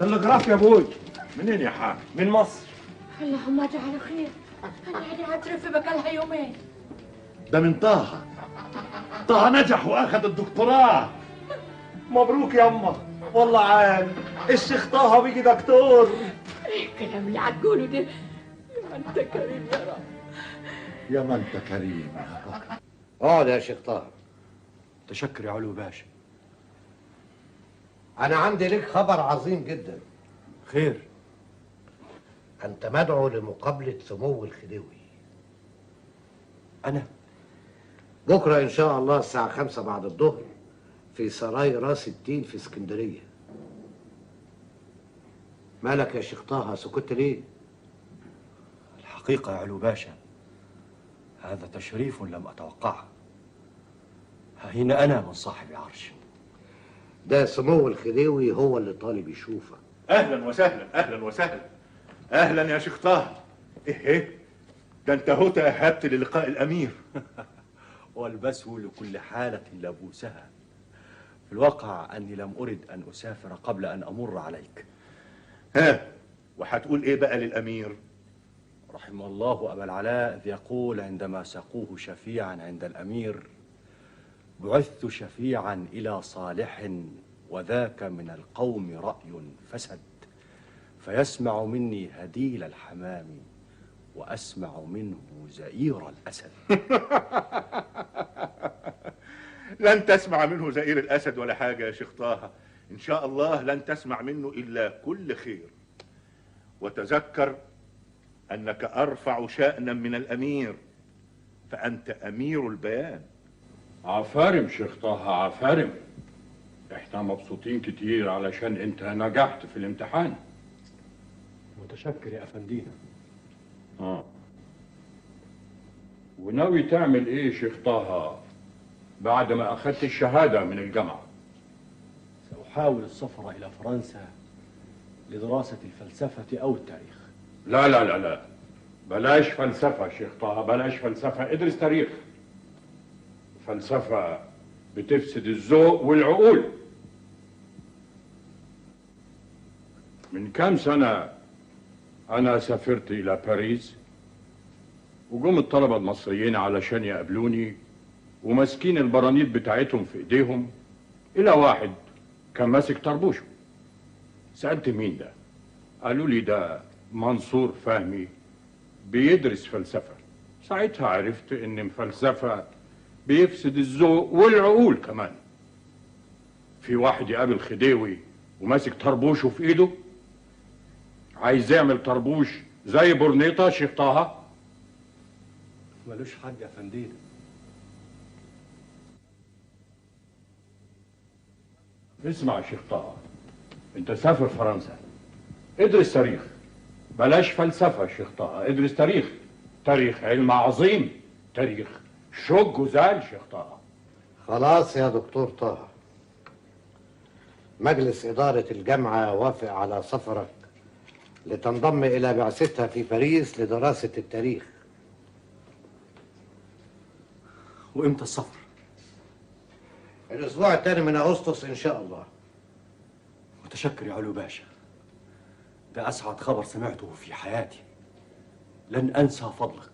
تلغراف يا ابوي. منين يا حاج؟ من مصر. اللهم اجعله خير. انا قاعده اترف بقالها يومين. ده من طه. طه نجح واخذ الدكتوراه. مبروك يما. والله عال الشيخ طه بيجي دكتور. ايه الكلام اللي هتقوله ده؟ يا انت كريم يا رب. يا ما انت كريم. اقعد يا شيخ طه. تشكر يا علو باشا. انا عندي لك خبر عظيم جدا. خير؟ انت مدعو لمقابله سمو الخديوي. انا؟ بكره ان شاء الله الساعه 5 بعد الظهر في سراي راس التين في اسكندريه. مالك يا شيخ طه سكت ليه؟ الحقيقه يا علو باشا هذا تشريف لم اتوقعه. ها هنا انا من صاحب العرش. ده سمو الخديوي هو اللي طالب يشوفك. اهلا وسهلا اهلا وسهلا. اهلا يا شيخ طه. ايه ده انت هو تأهبت للقاء الامير. والبسه لكل حالة لبوسها. في الواقع أني لم أرد أن أسافر قبل أن أمر عليك. ها وهتقول إيه بقى للأمير؟ رحم الله أبا العلاء إذ يقول عندما سقوه شفيعا عند الأمير: بعثت شفيعا إلى صالح وذاك من القوم رأي فسد، فيسمع مني هديل الحمام وأسمع منه زئير الأسد. لن تسمع منه زئير الأسد ولا حاجة يا شيخ طه. إن شاء الله لن تسمع منه إلا كل خير. وتذكر أنك أرفع شأنا من الأمير، فأنت أمير البيان. عفارم شيخ طه عفارم. احنا مبسوطين كتير علشان انت نجحت في الامتحان. متشكر يا أفندينا. وناوي تعمل ايه شيخ طه بعد ما اخذت الشهادة من الجامعة؟ سأحاول السفر إلى فرنسا لدراسة الفلسفة أو التاريخ. لا لا لا لا، بلاش فلسفة شيخ طه، بلاش فلسفة، ادرس تاريخ. فلسفة بتفسد الذوق والعقول. من كام سنة أنا سافرت إلى باريس، وجم الطلبة المصريين علشان يقابلوني وماسكين البرانيط بتاعتهم في إيديهم، إلى واحد كان ماسك طربوشه. سألت مين ده؟ قالوا لي ده منصور فهمي بيدرس فلسفة. ساعتها عرفت إن الفلسفة بيفسد الذوق والعقول كمان. في واحد يقابل خديوي وماسك طربوشه في إيده، عايز يعمل طربوش زي برنيطة شيخ طه. ملوش حاجة يا فندينا. اسمع يا شيخ طه، انت سافر فرنسا، ادرس تاريخ، بلاش فلسفة يا شيخ طه، ادرس تاريخ. تاريخ علم عظيم، تاريخ شوق وزال شيخ طه. خلاص يا دكتور طه، مجلس إدارة الجامعة وافق على سفرك لتنضم إلى بعثتها في باريس لدراسة التاريخ. وإمتى السفر؟ الأسبوع الثاني من أغسطس إن شاء الله. متشكر يا علو باشا، ده أسعد خبر سمعته في حياتي. لن أنسى فضلك.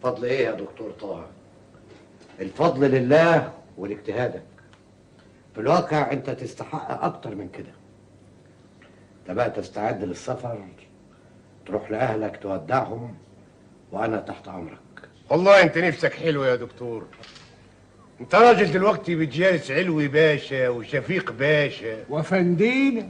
فضل إيه يا دكتور طه؟ الفضل لله ولاجتهادك. في الواقع أنت تستحق أكتر من كده. أنت بقى تستعد للسفر، تروح لأهلك تودعهم، وأنا تحت أمرك. والله انت نفسك حلو يا دكتور. انت راجل دلوقتي بتجالس علوي باشا وشفيق باشا وفندينا،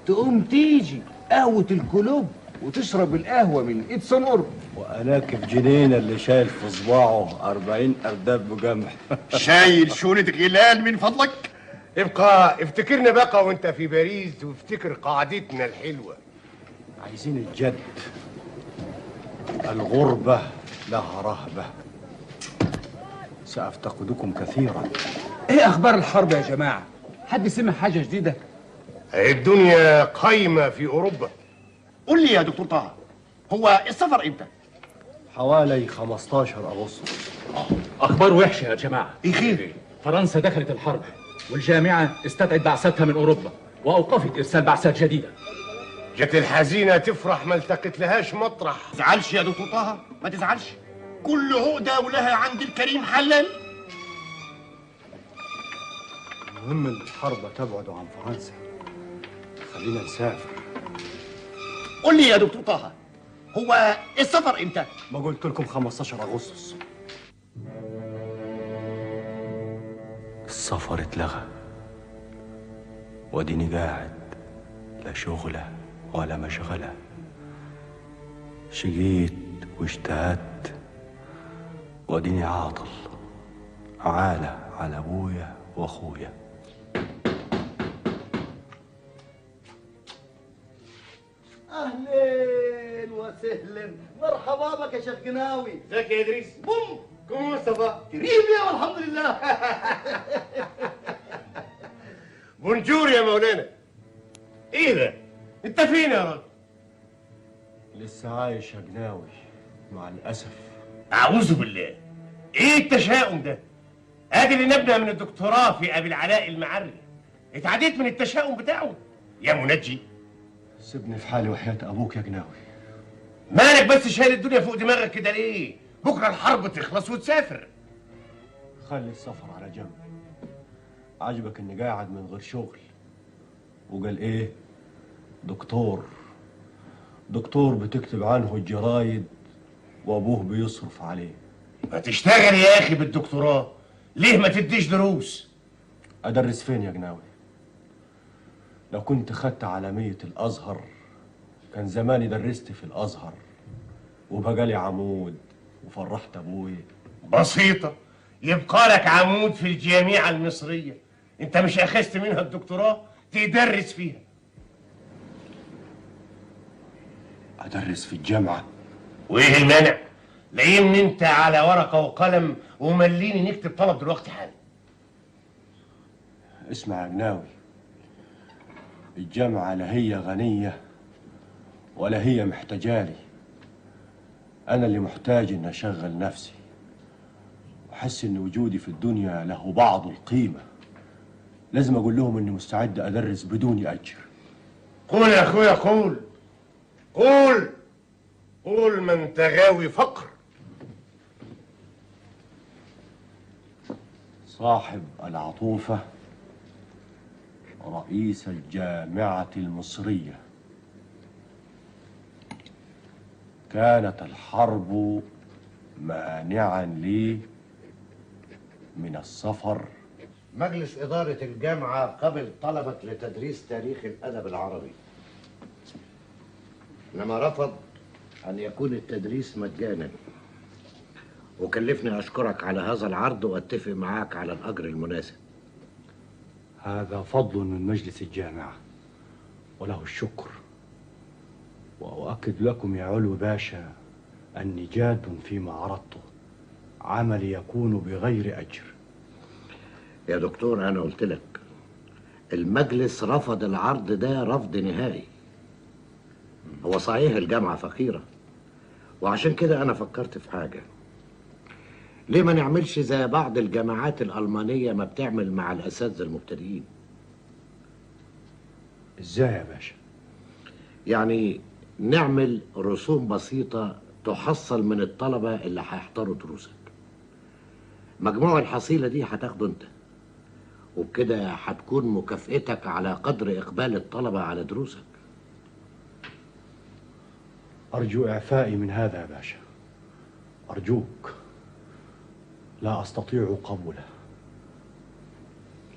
تقوم تيجي قهوة الكلوب وتشرب القهوة من ايد صنور، وأناك الجنينة اللي شايل في صباعه 40 أرداب بجمح. شايل شونة غلال من فضلك. ابقى افتكرنا بقى وانت في باريس، وافتكر قعدتنا الحلوة. عايزين الجد. الغربة لها رهبة. سأفتقدكم كثيرا. ايه اخبار الحرب يا جماعة؟ حد سمع حاجة جديدة؟ الدنيا قايمة في اوروبا. قول لي يا دكتور طه، هو السفر امتى؟ حوالي 15 أغسطس. أخبار وحشة يا جماعة. ايه خير؟ فرنسا دخلت الحرب والجامعة استدعت بعثتها من أوروبا وأوقفت إرسال بعثات جديدة. جت الحزينة تفرح ما التقت لهاش مطرح. تزعلش يا دكتور طه، ما تزعلش. كل عقدة ولها عند الكريم حلال. المهم ان الحرب تبعد عن فرنسا. خلينا نسافر. قول لي يا دكتور طه، هو السفر امتى؟ ما قلت لكم 15 اغسطس. السفر اتلغى واديني قاعد، لا شغله ولا مشغله. شقيت واجتهدت واديني عاطل عالة على ابويا واخويا. اهلين وسهلا، مرحبا بك يا شيخ قناوي. ازيك يا ادريس؟ بوم كم مصطفى؟ كريم يا والحمد لله. بونجور يا مولانا. ايه ده؟ انت فين يا راجل؟ لسه عايش يا قناوي مع الاسف. اعوذ بالله. ايه التشاؤم ده؟ ادي اللي نبدا من الدكتوراه في ابي العلاء المعري. اتعديت من التشاؤم بتاعه يا منجي. سيبني في حالي وحياة ابوك يا قناوي. مالك بس شايل الدنيا فوق دماغك كده ليه؟ بكره الحرب تخلص وتسافر. خلي السفر على جنب. عجبك اني قاعد من غير شغل، وقال ايه؟ دكتور بتكتب عنه الجرايد وابوه بيصرف عليه. ما تشتغل يا اخي بالدكتوراه، ليه ما تديش دروس؟ ادرس فين يا قناوي؟ لو كنت خدت عالمية الازهر كان زماني درست في الازهر وبقالي عمود وفرحت ابوي. بسيطة، يبقى لك عمود في الجامعة المصرية. انت مش اخذت منها الدكتوراه تدرس فيها. ادرس في الجامعة؟ وايه المانع؟ لاقيني انت على ورقة وقلم ومليني نكتب طلب دلوقتي حالا. اسمع يا قناوي، الجامعة لا هي غنية ولا هي محتاجالي. أنا اللي محتاج إن أشغل نفسي وأحس إن وجودي في الدنيا له بعض القيمة. لازم أقول لهم إني مستعد أدرس بدون أجر. قول يا أخويا، قول قول قول، ما أنت غاوي فقر. صاحب العطوفة رئيس الجامعة المصرية. كانت الحرب مانعا لي من السفر. مجلس إدارة الجامعة قبل طلبك لتدريس تاريخ الأدب العربي، إنما رفض أن يكون التدريس مجانا، وكلفني أشكرك على هذا العرض وأتفق معاك على الأجر المناسب. هذا فضل من مجلس الجامعة وله الشكر، وأؤكد لكم يا علو باشا أني جاد فيما عرضته. عملي يكون بغير أجر. يا دكتور، أنا قلت لك المجلس رفض العرض ده رفض نهائي. هو صحيح الجامعة فقيرة، وعشان كده أنا فكرت في حاجة. ليه ما نعملش زي بعض الجامعات الألمانية ما بتعمل مع الأساتذة المبتدئين؟ إزاي يا باشا؟ يعني نعمل رسوم بسيطة تحصل من الطلبة اللي هيحضروا دروسك. مجموع الحصيلة دي هتاخده انت، وبكده هتكون مكافئتك على قدر إقبال الطلبة على دروسك. أرجو إعفائي من هذا يا باشا، أرجوك. لا أستطيع قبوله.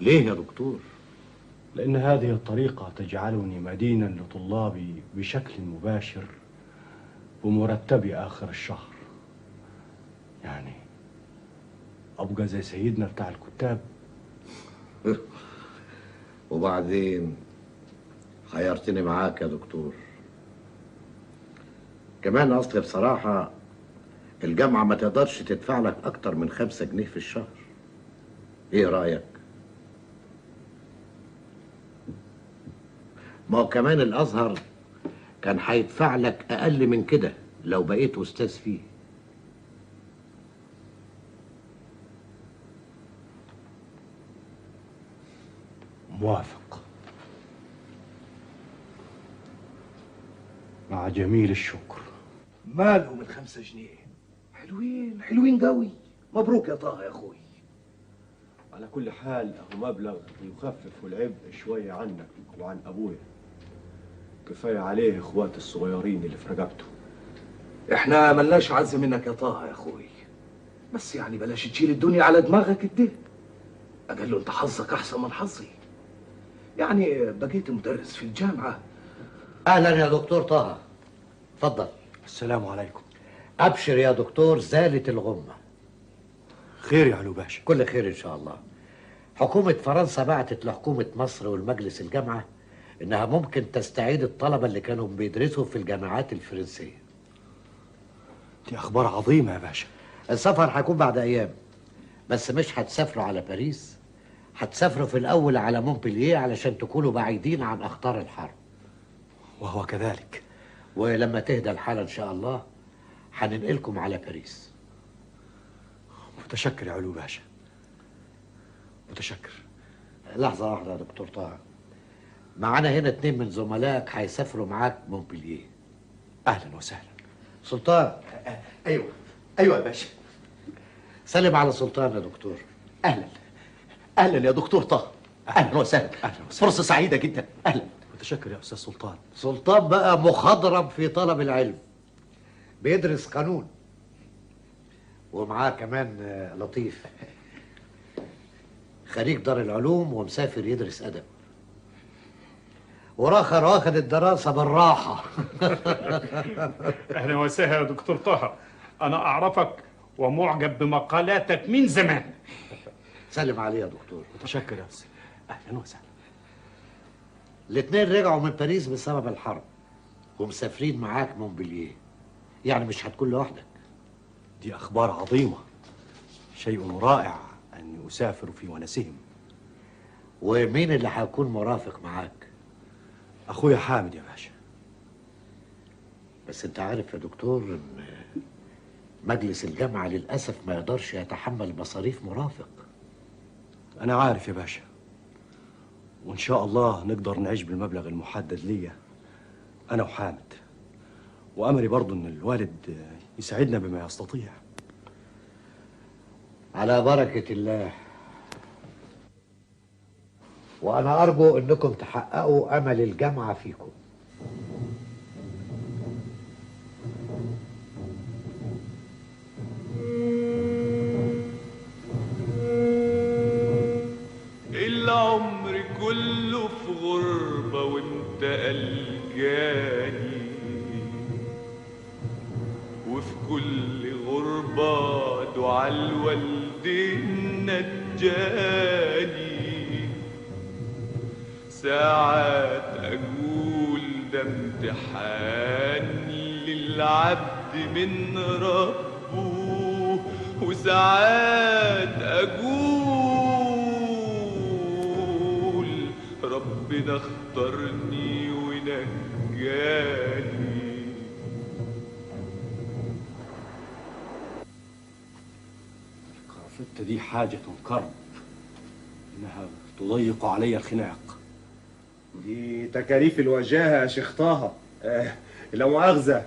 ليه يا دكتور؟ لأن هذه الطريقة تجعلني مدينا لطلابي بشكل مباشر بمرتبي آخر الشهر. يعني أبقى زي سيدنا بتاع الكتاب. وبعدين حيرتني معاك يا دكتور. كمان أصل بصراحة الجامعة ما تقدرش تدفع لك أكتر من 5 جنيه في الشهر. إيه رأيك؟ ما هو كمان الأزهر كان هيدفع لك أقل من كده لو بقيت أستاذ فيه. موافق. مع جميل الشكر. مالهم ال5 جنيه؟ حلوين حلوين قوي. مبروك يا طه يا اخوي. على كل حال اهو مبلغ يخفف العبء شويه عنك وعن ابويا. كفايه عليه اخواتي الصغيرين اللي في رقبته. احنا ملناش عز منك يا طه يا اخوي، بس يعني بلاش تشيل الدنيا على دماغك كده. قال له انت حظك احسن من حظي، يعني بقيت مدرس في الجامعه. اهلا يا دكتور طه، اتفضل. السلام عليكم. ابشر يا دكتور، زالت الغمه. خير يا علو باشا. كل خير ان شاء الله. حكومه فرنسا بعتت لحكومه مصر والمجلس الجامعه انها ممكن تستعيد الطلبه اللي كانوا بيدرسوا في الجامعات الفرنسيه. دي اخبار عظيمه يا باشا. السفر هيكون بعد ايام، بس مش هتسافروا على باريس، هتسافروا في الاول على مونبلييه علشان تكونوا بعيدين عن اخطار الحرب. وهو كذلك. ولما تهدى الحاله ان شاء الله هننقلكم على باريس. متشكر يا علو باشا، متشكر. لحظه واحده يا دكتور طه، معانا هنا 2 من زملائك هيسافروا معاك مونبلييه. اهلا وسهلا. سلطان. ايوه يا باشا. سلم على سلطان يا دكتور. اهلا يا دكتور طه. اهلا وسهلا. اهلا وسهلا. فرصه سعيده جدا. اهلا. متشكر يا استاذ سلطان. سلطان بقى مخضرم في طلب العلم، بيدرس قانون، ومعاه كمان لطيف خريج دار العلوم ومسافر يدرس ادب، وراخر واخد الدراسه بالراحه. اهلا وسهلا يا دكتور طه، انا اعرفك ومعجب بمقالاتك من زمان. سلم عليه يا دكتور. متشكر يا استاذ. اهلا وسهلا. الاتنين رجعوا من باريس بسبب الحرب ومسافرين معاك مونبلييه، يعني مش هتكون لوحدك. دي اخبار عظيمه، شيء رائع اني اسافر في ونسهم. ومين اللي هيكون مرافق معاك؟ اخويا حامد يا باشا. بس انت عارف يا دكتور ان مجلس الجامعه للاسف ما يقدرش يتحمل مصاريف مرافق. انا عارف يا باشا، وان شاء الله نقدر نعيش بالمبلغ المحدد ليا انا وحامد، وامري برضو ان الوالد يساعدنا بما يستطيع. على بركه الله. وانا ارجو انكم تحققوا امل الجامعه فيكم. العمر كله في غربة وانت قلقاني، وفي كل غربة دعاء الوالدين نجاني. ساعات أقول ده امتحان للعبد من ربه، وساعات أقول ربنا اختارني ونجاني. الكرافتة دي حاجة كرب، إنها تضيق علي الخناق. دي تكاليف الوجاهة يا شيخ طه. لا مؤاخذة،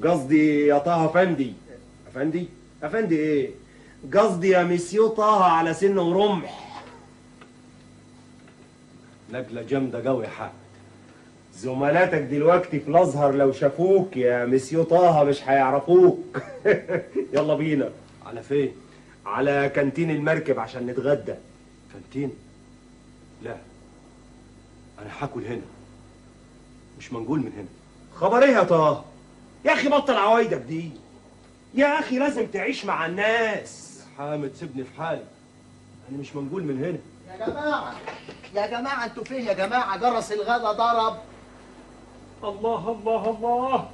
قصدي يا طه افندي. افندي ايه؟ قصدي يا مسيو طه على سن ورمح. نقلة جامدة قوي يا حاج. زملاتك دلوقتي في الازهر لو شافوك يا مسيو طه مش هيعرفوك. يلا بينا. على فين؟ على كانتين المركب عشان نتغدى. كانتين؟ لا، أنا هاكل هنا، مش منقول من هنا. خبر ايه يا طه؟ يا اخي بطل عوايدك دي. يا اخي لازم تعيش مع الناس. يا حامد سيبني في حالي، أنا مش منقول من هنا. يا جماعة انتوا فين يا جماعة؟ جرس الغدا ضرب. الله الله الله،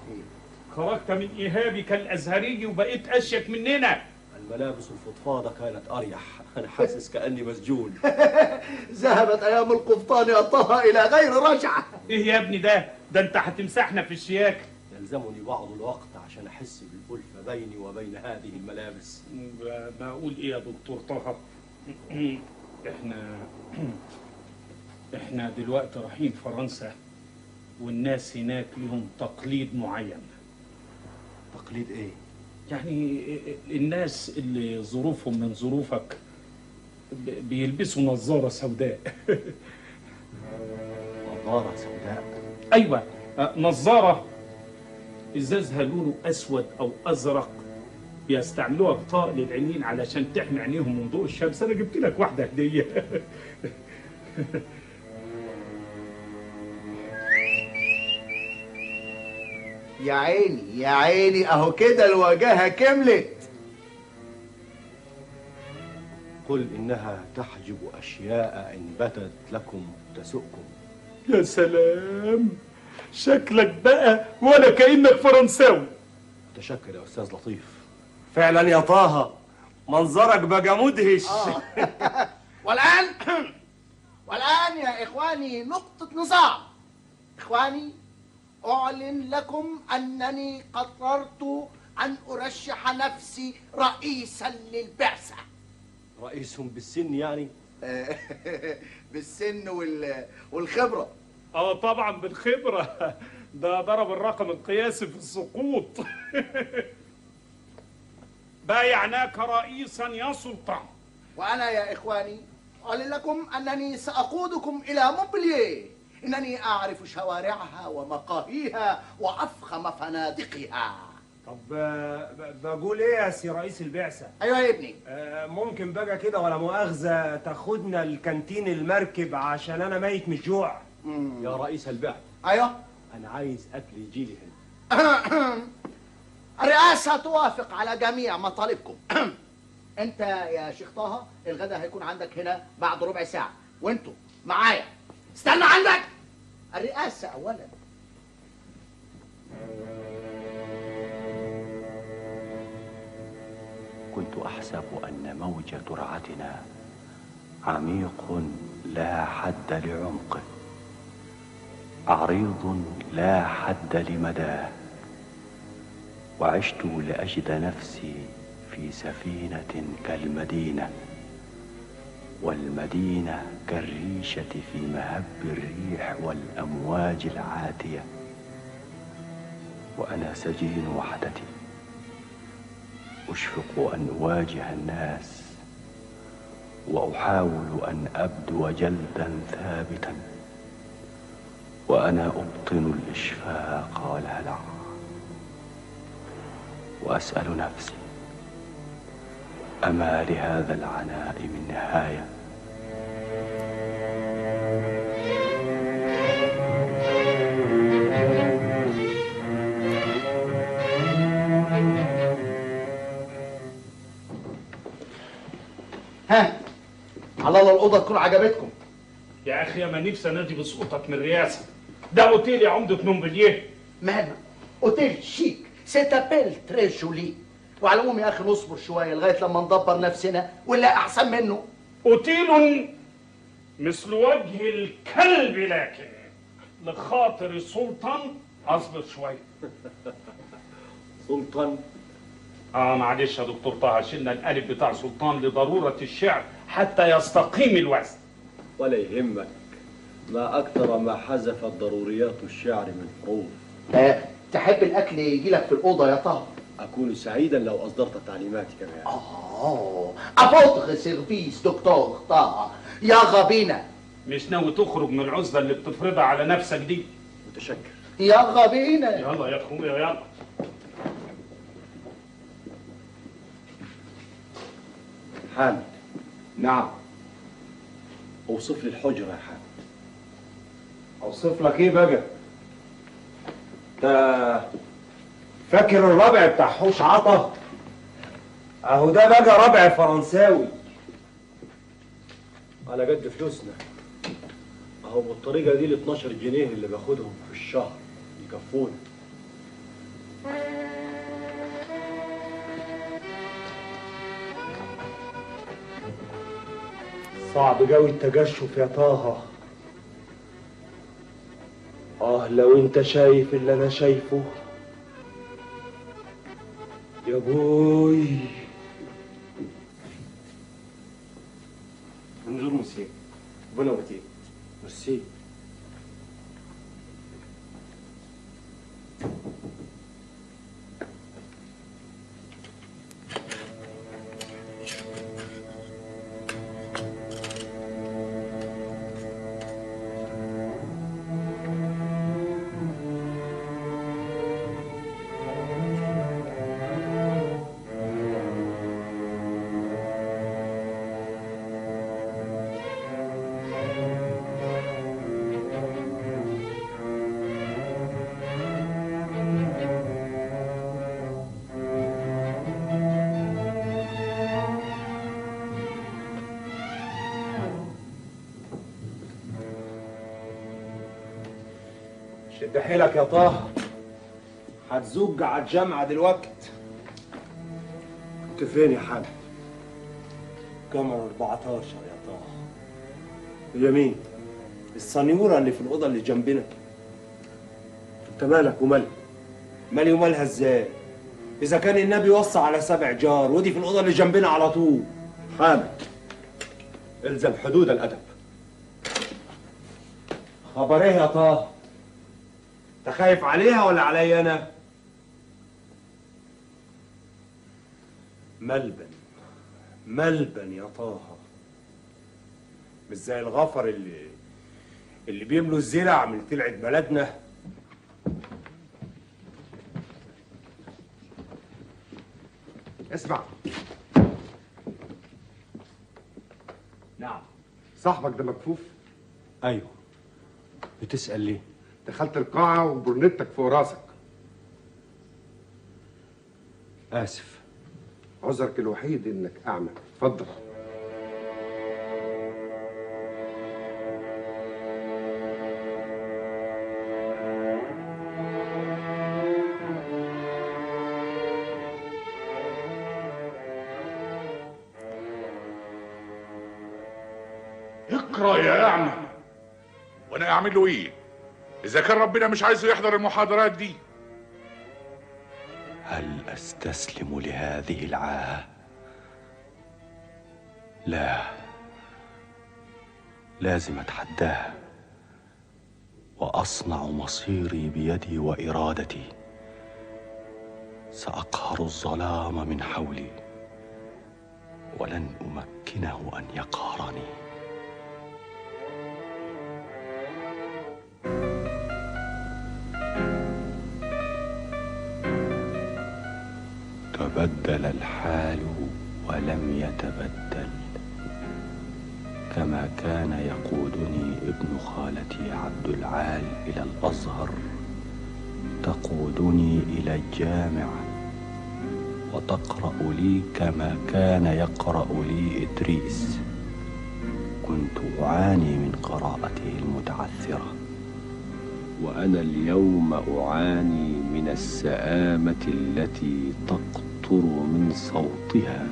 خرجت من إيهابك الأزهري وبقيت أشيك مننا. الملابس الفضفاضة كانت أريح، أنا حاسس كأني مسجون. ذهبت ايام القبطان يا طه الى غير رجعة. إيه يا ابني ده أنت هتمسحنا في الشياكة. يلزمني بعض الوقت عشان أحس بالألفة بيني وبين هذه الملابس. بقول إيه يا دكتور طه؟ احنا دلوقتي رايحين فرنسا، والناس هناك لهم تقليد معين. تقليد ايه؟ يعني الناس اللي ظروفهم من ظروفك بيلبسوا نظارة سوداء. نظارة سوداء؟ أيوة، نظارة إزازها لونه أسود أو أزرق، بيستعملوها غطاء للعينين علشان تحمي عينيهم من ضوء الشمس. أنا جبت لك واحدة هدية. يا عيني يا عيني، اهو كده الواجهه كملت. قل إنها تحجب أشياء إن بدت لكم تسؤكم. يا سلام، شكلك بقى ولا كأنك فرنساوي. متشكر يا أستاذ لطيف. فعلا يا طه، منظرك بقى مدهش. والآن يا إخواني نقطة نظام. إخواني، أعلن لكم أنني قررت أن أرشح نفسي رئيسا للبعثة. رئيس بالسن يعني؟ بالسن والخبرة. طبعا بالخبرة. ده ضرب الرقم القياسي في السقوط. بايعناك رئيسا يا سلطان. وأنا يا إخواني أعلن لكم أنني سأقودكم إلى مونبلييه. إنني أعرف شوارعها ومقاهيها وأفخم فنادقها. طب بقول ايه يا سي رئيس البعثة؟ أيوة يا ابني. ممكن بقى كده ولا مؤاخذة تاخدنا الكانتين المركب عشان أنا ميت من الجوع؟ يا رئيس البعثة. أيوة. أنا عايز أكل يجيلي هنا. الرئاسة توافق على جميع مطالبكم. أنت يا شيخ طه الغداء هيكون عندك هنا بعد ربع ساعة، وأنتوا معايا. استنى عندك. الرئاسة أولا. كنت أحسب أن موج ترعتنا عميق لا حد لعمقه، عريض لا حد لمداه، وعشت لأجد نفسي في سفينة كالمدينة، والمدينة كالريشة في مهب الريح والأمواج العاتية، وأنا سجين وحدتي أشفق أن أواجه الناس، وأحاول أن أبدو جلدا ثابتا، وأنا أبطن الإشفاق والهلع، وأسأل نفسي أما لهذا العناء من نهاية؟ ها، على الله الأوضة تكون عجبتكم. يا أخي ما نفسي أنادي بسقوطك من الرئاسة. ده أوتيل يا عمدة مونبلييه. ماله؟ أوتيل شيك، سيتابيل تري جولي. وعلى العموم يا أخي نصبر شوية لغاية لما ندبر نفسنا ولا أحسن منه. أوتيل مثل وجه الكلب، لكن لخاطر السلطان أصبر شوية. سلطان؟ معلش يا دكتور طه، شلنا الألف بتاع سلطان لضرورة الشعر حتى يستقيم الوزن. ولا يهمك، ما أكثر ما حذفت ضروريات الشعر من حروف. تحب الأكل يجيلك في الأوضة يا طه؟ أكون سعيدا لو أصدرت تعليماتي كمان. أفوتغ سيرفيس دكتور طه، يا غبينا. مش ناوي تخرج من العزلة اللي بتفرضها على نفسك دي؟ متشكر. يا غبينا. يلا يا أخويا يلا. حامد. نعم. اوصف لي الحجرة يا حامد. اوصف لك ايه بقى؟ انت فاكر الربع بتاع حوش عطا؟ اهو ده بقى ربع فرنساوي على قد فلوسنا. اهو بالطريقة دي ال 12 جنيه اللي باخدهم في الشهر يكفونا. صعب قوي التجشف يا طه. لو انت شايف اللي انا شايفه يا بوي. بونجور مسيو. بون ابيتي. ميرسي. شد حيلك يا طه، هتزوج على الجامعة دلوقت. كنت فين يا حاج؟ كاميرا 14 يا طه. هي مين؟ السنيورة اللي في الأوضة اللي جنبنا. انت مالك ومالها؟ مالي ومالها ازاي؟ إذا كان النبي وصى على 7 جار ودي في الأوضة اللي جنبنا على طول. حامد، الزم حدود الأدب. خبر ايه يا طه؟ انت خايف عليها ولا عليا انا؟ ملبن يا طه، مش زي الغفر اللي بيملوا الزرع من تلعة بلدنا. اسمع، نعم. صاحبك ده مكفوف؟ ايوه. بتسأل ليه؟ دخلت القاعة وبرنتك فوق راسك. آسف. عذرك الوحيد انك اعمى. اتفضل. اقرا يا اعمى. وانا اعمل له ايه اذا كان ربنا مش عايزه يحضر المحاضرات دي؟ هل أستسلم لهذه العاهة؟ لا، لازم أتحداها وأصنع مصيري بيدي وإرادتي. سأقهر الظلام من حولي ولن أمكنه أن يقهرني. تبدل الحال ولم يتبدل. كما كان يقودني ابن خالتي عبد العال إلى الأزهر تقودني إلى الجامعة وتقرأ لي كما كان يقرأ لي إدريس. كنت أعاني من قراءته المتعثرة وأنا اليوم أعاني من السآمة التي تقطر من صوتها.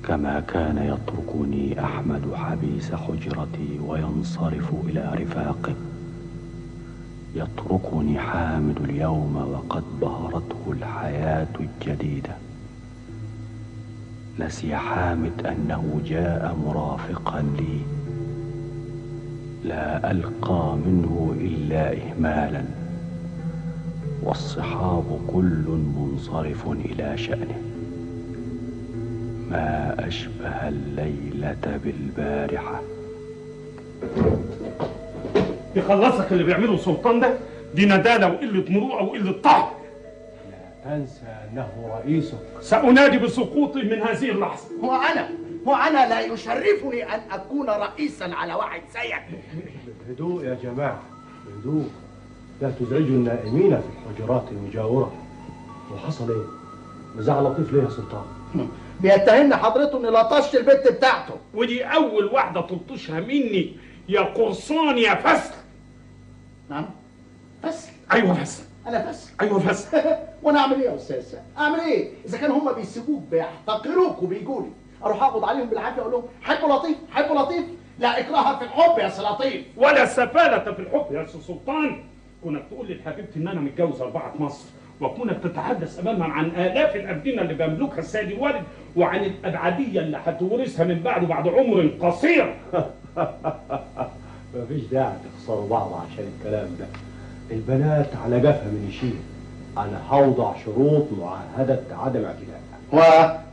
كما كان يتركني أحمد حبيس حجرتي وينصرف إلى رفاقه، يتركني حامد اليوم وقد بهرته الحياة الجديدة. نسي حامد أنه جاء مرافقا لي، لا ألقى منه إلا إهمالا، والصحاب كل منصرف إلى شأنه. ما أشبه الليلة بالبارحة. يخلصك اللي بيعمله سلطان ده، دي ندالة وقلة مروءة وقلة طهر. لا تنسى أنه رئيسك. سأنادي بسقوطي من هذه اللحظة. وأنا لا يشرفني أن أكون رئيسا على واحد زيك. هدوء يا جماعة، هدوء، لا تزعجوا النائمين في الحجرات المجاورة. وحصل إيه؟ مزعل لطيف ليه يا سلطان؟ بيتهمني حضرته اني لطشت البت بتاعته، ودي اول واحده تلطشها مني يا قرصان يا فسل. نعم فسل؟ ايوه فسل. انا فسل؟ ايوه فسل. وانا اعمل ايه يا استاذ؟ اعمل ايه اذا كانوا هم بيسيبوك بيحتقروك وبيجوا لي اروح اقبض عليهم بالعافيه اقول لهم حبوا لطيف حبوا لطيف؟ لا اكراه في الحب يا سي لطيف. ولا سفاله في الحب يا سي سلطان. كونك تقول لي لحبيبتي ان انا متجوز 4 في مصر، وكونك تتحدث امامها عن الاف الابدنه اللي بيملكها السيد الوالد، وعن الابعديه اللي هتورثها من بعده بعد عمر قصير. مفيش داعي تخسروا بعض عشان الكلام ده. البنات على جفا من يشيل. انا هوضع شروط معاهدة عدم اعتداء.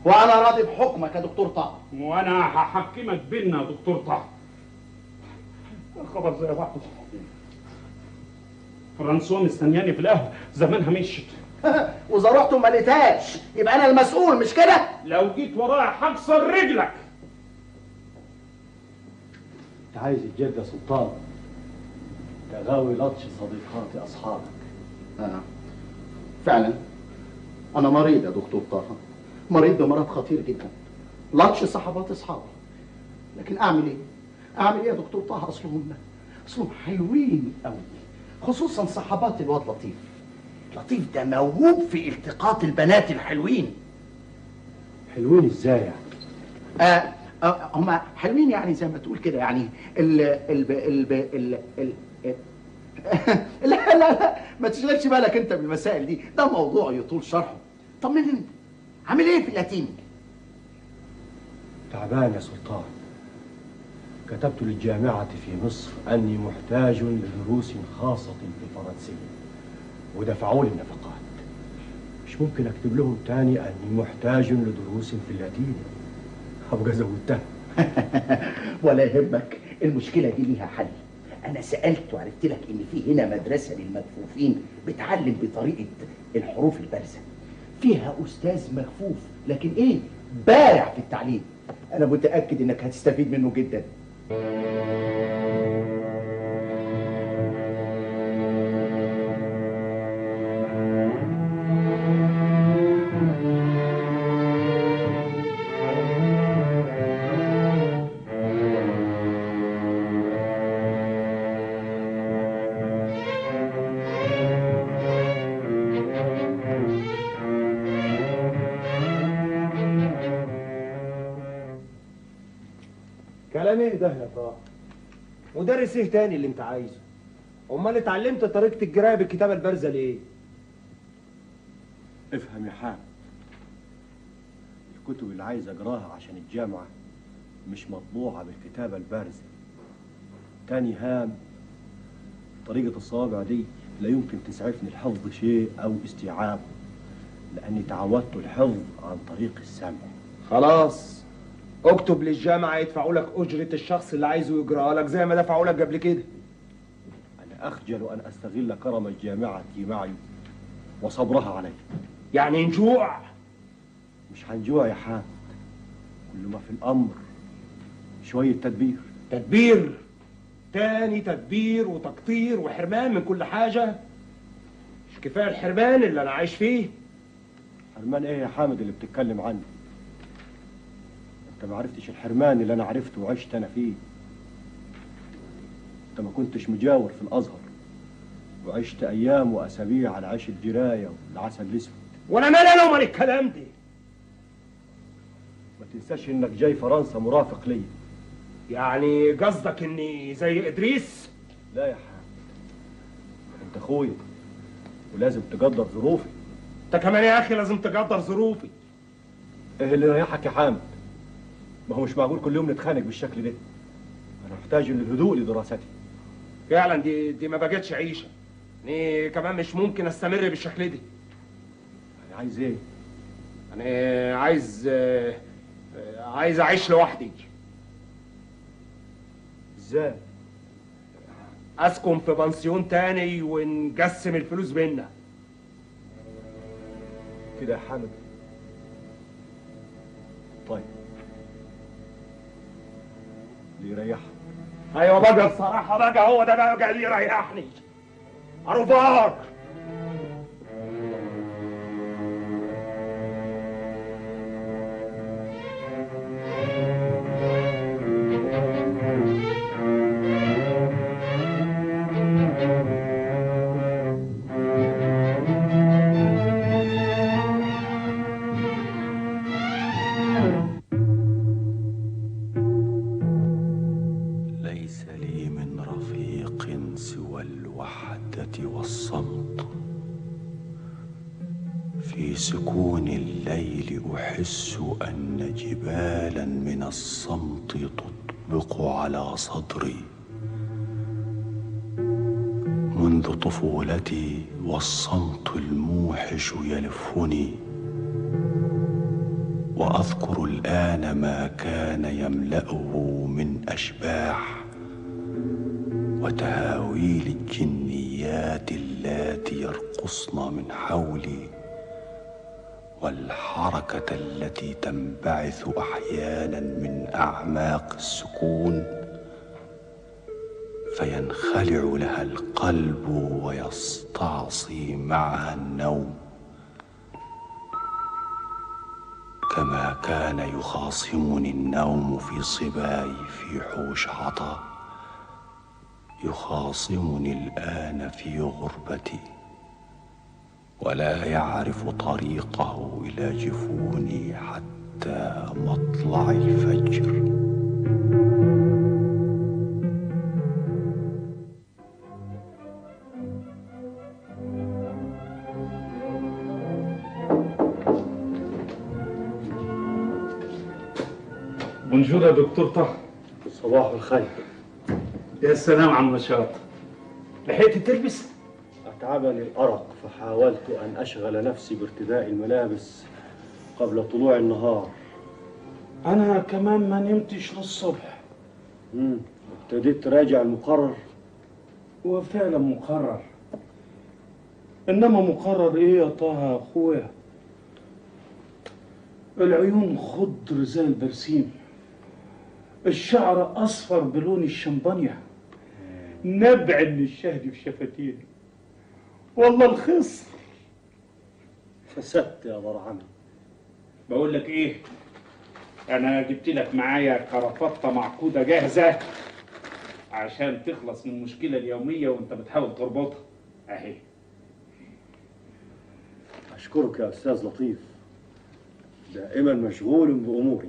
وانا راضي بحكمك يا دكتور طه. وانا هحكمك بينا يا دكتور طه. خبر زي بعضه. فرنسوا مستنياني في القهوه، زمانها مشيت. واذا رحت وما لقيتهاش يبقى انا المسؤول، مش كده؟ لو جيت ورايا هكسر رجلك. انت عايز الجد يا سلطان؟ تغاوي لطش صديقات اصحابك. فعلا انا مريض يا دكتور طه، مريض بمرض خطير جدا، لطش صحبات اصحابي. لكن اعمل ايه؟ اعمل ايه يا دكتور طه؟ اصلهم حلوين قوي، خصوصا صحبات الواد لطيف. لطيف ده موهوب في التقاط البنات الحلوين. حلوين ازاي يعني؟ هما حلوين يعني زي ما تقول كده، يعني لا ما تشغلش بالك انت بالمسائل دي، ده موضوع يطول شرحه. طمني انت، عامل ايه في اللاتيني؟ تعبان يا سلطان. كتبت للجامعة في مصر أني محتاج لدروس خاصة في الفرنسية ودفعوا لي النفقات. مش ممكن أكتب لهم تاني أني محتاج لدروس في اللاتيني، أبقى زودتها. ولا يهمك، المشكلة دي ليها حل. أنا سألت وعرفت لك إن في هنا مدرسة للمكفوفين بتعلم بطريقة الحروف البارزة. فيها أستاذ مكفوف، لكن إيه؟ بارع في التعليم. أنا متأكد إنك هتستفيد منه جدا. كلام ايه ده يا طه؟ مدرس ايه تاني اللي انت عايزه؟ امال اتعلمت طريقة القراية بالكتابة البارزة ليه؟ افهم يا حام، الكتب اللي عايز اقراها عشان الجامعة مش مطبوعة بالكتابة البارزة. تاني هام، طريقة الصوابع دي لا يمكن تسعفني الحفظ شيء او استيعابه، لاني تعودت الحفظ عن طريق السمع. خلاص اكتب للجامعة يدفعوا لك أجرة الشخص اللي عايزه يجراها لك زي ما دفعوا لك قبل كده. أنا أخجل أن أستغل كرم الجامعة معي وصبرها علي. يعني نجوع؟ مش هنجوع يا حامد، كل ما في الأمر شوية تدبير. تدبير؟ تاني تدبير وتقطير وحرمان من كل حاجة؟ مش كفاية الحرمان اللي أنا عايش فيه؟ حرمان إيه يا حامد اللي بتتكلم عنه؟ انت ما عرفتش الحرمان اللي انا عرفته وعشت انا فيه. انت ما كنتش مجاور في الازهر وعشت ايام واسابيع على عيش الدرايه والعسل الاسود. وانا مالي انا ومال الكلام ده؟ ما تنساش انك جاي فرنسا مرافق ليا. يعني قصدك اني زي ادريس؟ لا يا حامد، انت اخويا ولازم تقدر ظروفي. انت كمان يا اخي لازم تقدر ظروفي. ايه اللي يريحك يا حامد؟ ما هو مش معقول كل يوم نتخانق بالشكل ده. انا محتاج للهدوء لدراستي. فعلا دي ما بقتش عيشه. يعني كمان مش ممكن استمر بالشكل ده. انا عايز ايه؟ انا عايز اعيش لوحدي. ازاي؟ اسكن في بنسيون تاني ونقسم الفلوس بينا. كده يا حامد؟ طيب اللي يريحك. ايوه بقى الصراحه بقى هو ده بقى اللي يريحني. عرفاك. والصمت. في سكون الليل أحس أن جبالا من الصمت تطبق على صدري منذ طفولتي والصمت الموحش يلفني، وأذكر الآن ما كان يملأه من أشباح وتهاويل الجنيات اللاتي يرقصن من حولي، والحركة التي تنبعث أحيانا من أعماق السكون فينخلع لها القلب ويستعصي معها النوم، كما كان يخاصمني النوم في صباي في حوش عطا، يخاصمني الآن في غربتي، ولا يعرف طريقه إلى جفوني حتى مطلع الفجر. بونجور يا دكتور طه. صباح الخير. يا سلام على النشاط. لحقت تلبس؟ أتعبني الأرق فحاولت أن أشغل نفسي بارتداء الملابس قبل طلوع النهار. أنا كمان ما نمتش للصبح. ابتديت تراجع المقرر؟ هو فعلا مقرر، إنما مقرر إيه يا طه يا أخويا؟ العيون خضر زي البرسيم، الشعر أصفر بلون الشمبانيا، نبع من الشهد في شفتيني، والله الخصر. فسدت يا ضرعمي. بقول لك إيه، أنا جبت لك معايا كرافتة معقودة جاهزة عشان تخلص من المشكلة اليومية وأنت بتحاول تربطها أهي. أشكرك يا أستاذ لطيف، دائما مشغول بأموري.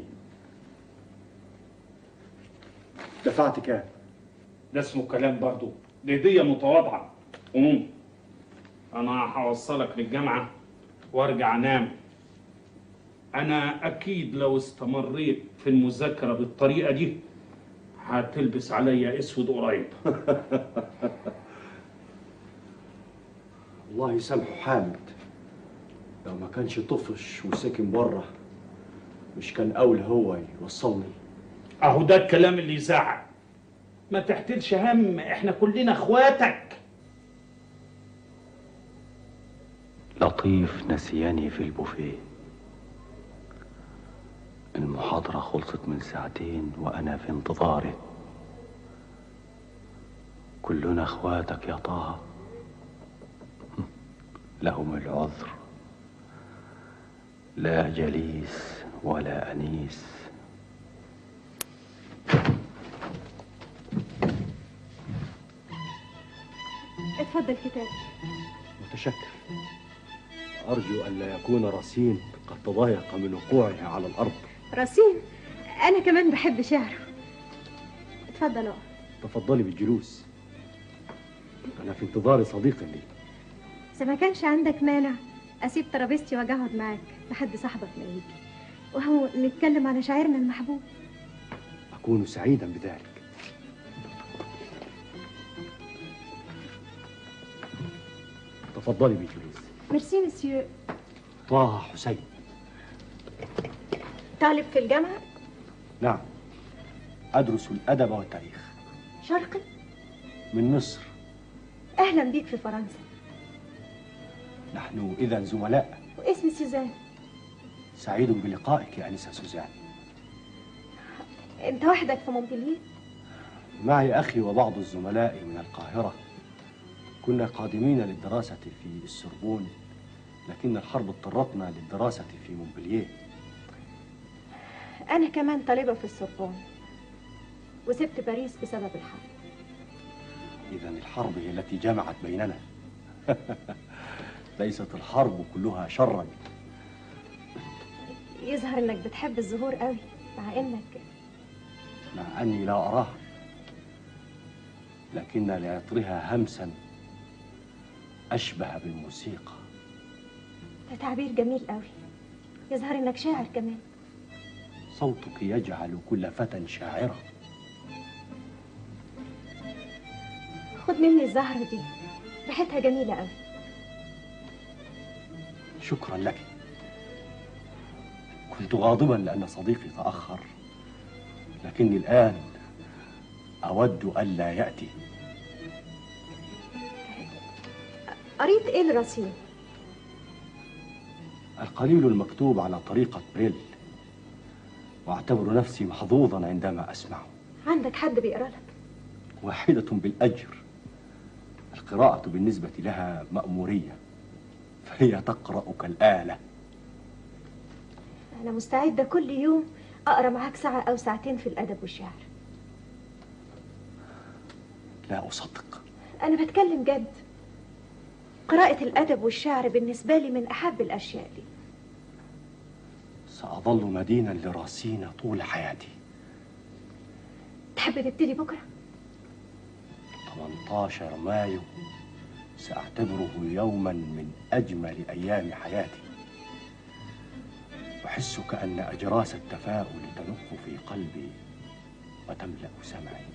دفعت كام؟ ده اسمه كلام برضو، دي هدية متواضعة. أنا هوصلك للجامعة وارجع انام. أنا أكيد لو استمريت في المذاكرة بالطريقة دي هتلبس عليا اسود قريب. الله يسامحه حامد، لو ما كانش طفش وساكن بره مش كان أولى هو يوصلني. أهو ده الكلام اللي يزعل. ما تحتلش هم، احنا كلنا اخواتك. لطيف نسياني في البوفيه. المحاضرة خلصت من ساعتين وأنا في انتظاره. كلنا اخواتك يا طه، لهم العذر، لا جليس ولا أنيس. اتفضل كتاب. متشكر. أرجو أن لا يكون رصين قد تضايق من وقوعه على الأرض. رصين؟ أنا كمان بحب شعره. اتفضل اقعد. تفضلي بالجلوس، أنا في انتظار صديق لي. إذا ما كانش عندك مانع أسيب ترابيزتي وأجي أقعد معاك لحد صاحبك ما يجي، وهو نتكلم على شاعرنا المحبوب. أكون سعيدا بذلك. تفضلي بالجلوس. ميرسي مسيو. طه حسين. طالب في الجامعة؟ نعم، أدرس الأدب والتاريخ. شرقي؟ من مصر. أهلا بيك في فرنسا. نحن إذا زملاء. واسمي سوزان. سعيد بلقائك يا أنسة سوزان. أنت وحدك في مونبلييه؟ معي أخي وبعض الزملاء من القاهرة، كنا قادمين للدراسة في السوربون، لكن الحرب اضطرتنا للدراسة في مونبلييه. أنا كمان طالبة في السوربون وسبت باريس بسبب الحرب. إذن الحرب هي التي جمعت بيننا. ليست الحرب كلها شرا. يظهر إنك بتحب الزهور قوي مع أني لا أراها، لكن لعطرها همسا أشبه بالموسيقى. ده تعبير جميل قوي. يظهر إنك شاعر كمان. صوتك يجعل كل فتى شاعرا. خد مني الزهرة دي ريحتها جميلة قوي. شكرا لك. كنت غاضبا لأن صديقي تأخر، لكني الآن أود ألا يأتي. قريت ايه الرصيد؟ القليل المكتوب على طريقة بريل، وأعتبر نفسي محظوظا عندما أسمعه. عندك حد بيقرا لك؟ واحدة بالأجر. القراءة بالنسبة لها مأمورية، فهي تقرأ كالآلة. أنا مستعدة كل يوم أقرأ معاك ساعة أو ساعتين في الأدب والشعر. لا أصدق. أنا بتكلم جد. قراءة الأدب والشعر بالنسبة لي من أحب الأشياء لي. سأظل مدينا لراسين طول حياتي. تحب تبتدي بكرة؟ 18 مايو سأعتبره يوما من أجمل أيام حياتي. أحس كأن أجراس التفاؤل تنق في قلبي وتملأ سمعي.